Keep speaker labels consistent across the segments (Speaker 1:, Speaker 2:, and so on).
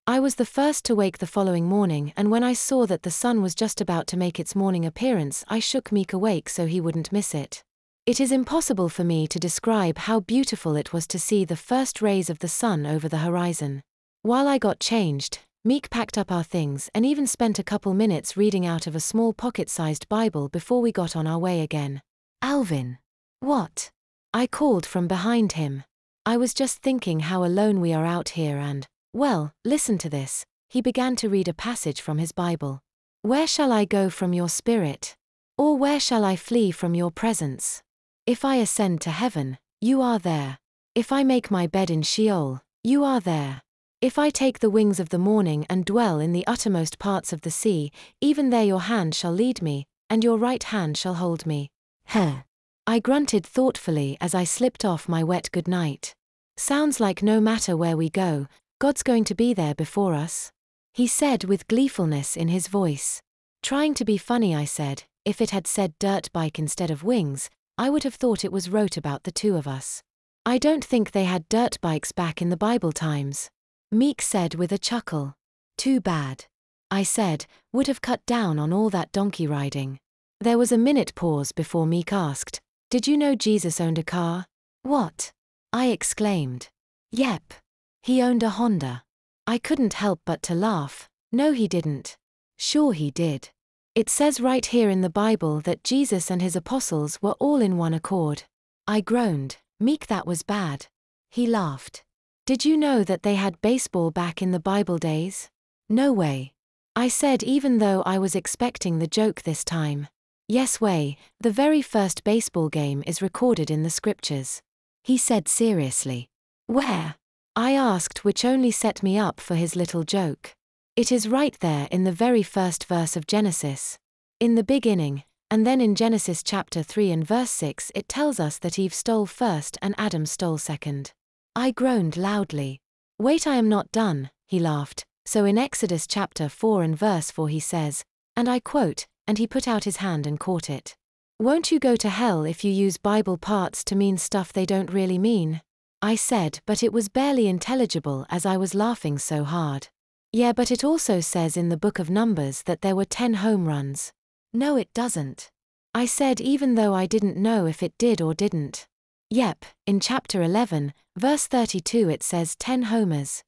Speaker 1: I was the first to wake the following morning, and when I saw that the sun was just about to make its morning appearance, I shook Meek awake so he wouldn't miss it. It is impossible for me to describe how beautiful it was to see the first rays of the sun over the horizon. While I got changed, Meek packed up our things and even spent a couple minutes reading out of a small pocket-sized Bible before we got on our way again. Alvin. What? I called from behind him. I was just thinking how alone we are out here and, well, listen to this. He began to read a passage from his Bible. Where shall I go from your spirit? Or where shall I flee from your presence? If I ascend to heaven, you are there. If I make my bed in Sheol, you are there. If I take the wings of the morning and dwell in the uttermost parts of the sea, even there your hand shall lead me, and your right hand shall hold me. Heh. I grunted thoughtfully as I slipped off my wet goodnight. Sounds like no matter where we go, God's going to be there before us, he said with gleefulness in his voice. Trying to be funny, I said, if it had said dirt bike instead of wings, I would have thought it was wrote about the two of us. I don't think they had dirt bikes back in the Bible times. Meek said with a chuckle. Too bad. I said, would have cut down on all that donkey riding. There was a minute pause before Meek asked, did you know Jesus owned a car? What? I exclaimed. Yep. He owned a Honda. I couldn't help but to laugh. No, he didn't. Sure he did. It says right here in the Bible that Jesus and his apostles were all in one accord. I groaned. Meek, that was bad. He laughed. Did you know that they had baseball back in the Bible days? No way. I said, even though I was expecting the joke this time. Yes way, the very first baseball game is recorded in the scriptures. He said seriously. Where? I asked, which only set me up for his little joke. It is right there in the very first verse of Genesis. In the beginning, and then in Genesis chapter 3 and verse 6 it tells us that Eve stole first and Adam stole second. I groaned loudly. Wait, I am not done, he laughed. So in Exodus chapter 4 and verse 4 he says, and I quote, and he put out his hand and caught it. Won't you go to hell if you use Bible parts to mean stuff they don't really mean? I said, but it was barely intelligible as I was laughing so hard. Yeah, but it also says in the book of Numbers that there were 10 home runs. No, it doesn't. I said, even though I didn't know if it did or didn't. Yep, in chapter 11, verse 32 it says 10 homers.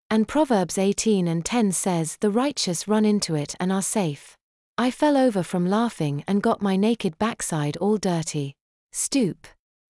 Speaker 1: And Proverbs 18 and 10 says the righteous run into it and are safe. I fell over from laughing and got my naked backside all dirty. Stoop.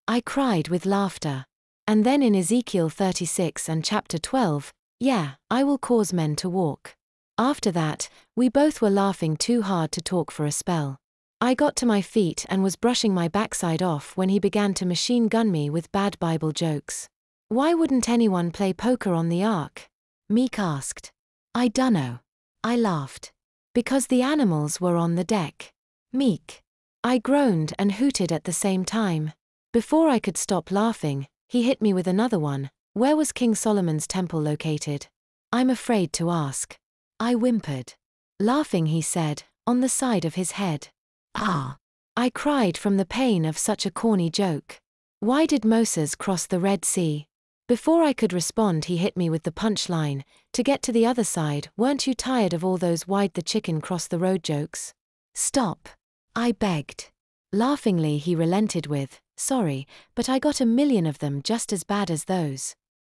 Speaker 1: I cried with laughter. And then in Ezekiel 36 and chapter 12, yeah, I will cause men to walk. After that, we both were laughing too hard to talk for a spell. I got to my feet and was brushing my backside off when he began to machine gun me with bad Bible jokes. Why wouldn't anyone play poker on the ark? Meek asked. I dunno. I laughed. Because the animals were on the deck. Meek. I groaned and hooted at the same time. Before I could stop laughing, he hit me with another one. Where was King Solomon's temple located? I'm afraid to ask. I whimpered. Laughing, he said, on the side of his head. Ah! I cried from the pain of such a corny joke. Why did Moses cross the Red Sea? Before I could respond, he hit me with the punchline. To get to the other side, weren't you tired of all those why'd the chicken cross the road jokes? Stop. I begged. Laughingly he relented with, sorry, but I got a million of them just as bad as those.